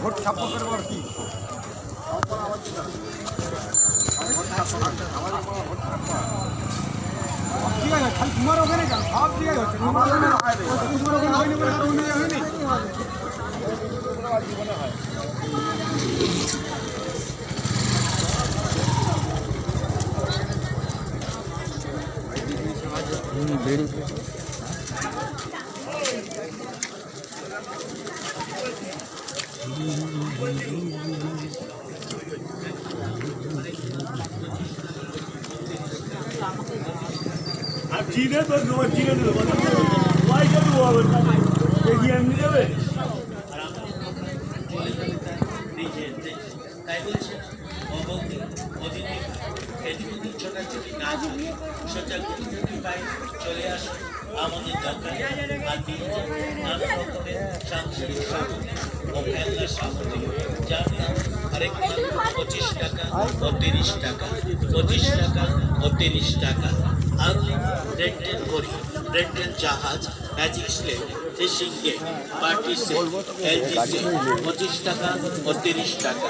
vote support করবো আর কি ঠিক আছে খালি তোমার ওখানে কেন সব ঠিক আছে তোমার ওখানে হয়নি বলে হয়নি চিনে তো চিনে দেবে ওয়াই যাবে এগিয়ে এমনি যাবে তাই বলছে অবৈধ অতিথি এদিকে ছোটাছুটি না সোজা গুটি পাই চলে আসে আমাদের দোকানে আর দিয়ে নানা রকমের সাংসারিক সামগ্রী ও খেলনার সামগ্রী যার দাম আরেক 25 টাকা ও 30 টাকা 25 টাকা ও 30 টাকা আর রেন্টেল ঘড়ি রেন্টেল জাহাজ magic slate fishing gate party set LG set 25 টাকা ও 30 টাকা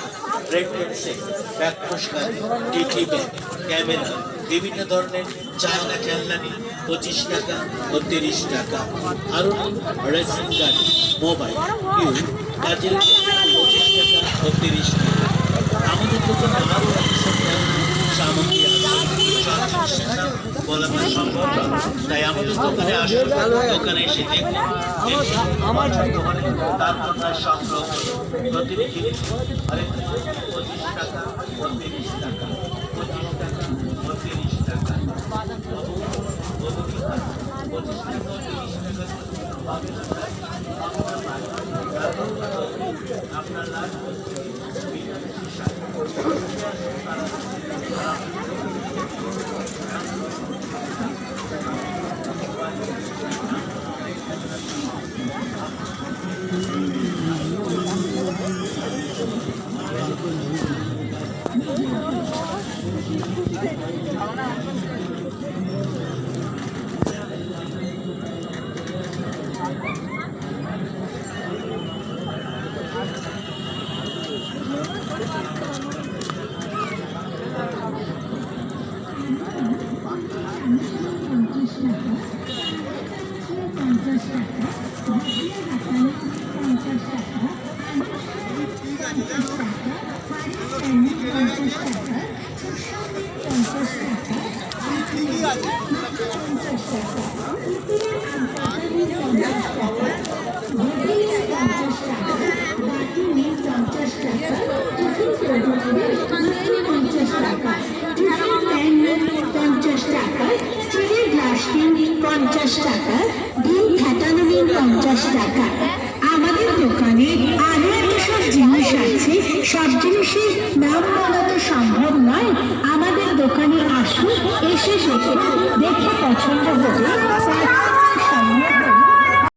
রেন্টেল সেট ব্যাগ পুস্কার টিটি ব্যাগ ক্যামেরা বিভিন্ন ধরনের চায়না খেলনানি 25 টাকা ও 30 টাকা আরও রেসিং গাড়ি মোবাইল কিউ কাজের 25 টাকা ও 30 টাকা আমাদের দোকানে আরও সামগ্রী আছে বলা সম্ভব তাই আমাদের দোকানে আসুন দোকানে এসে দেখুন আমার দোকানে তার জন্য সংগ্রহ প্রতিটি জিনিস আরেক 25 টাকা ও 30 টাকা 25 টাকা ও 30 টাকা আপনার আমাদের দোকানে আরো সব জিনিস আছে সব জিনিসের নাম বলা তো সম্ভব নয় আমাদের দোকানে আসুন এসে দেখে পছন্দ হবে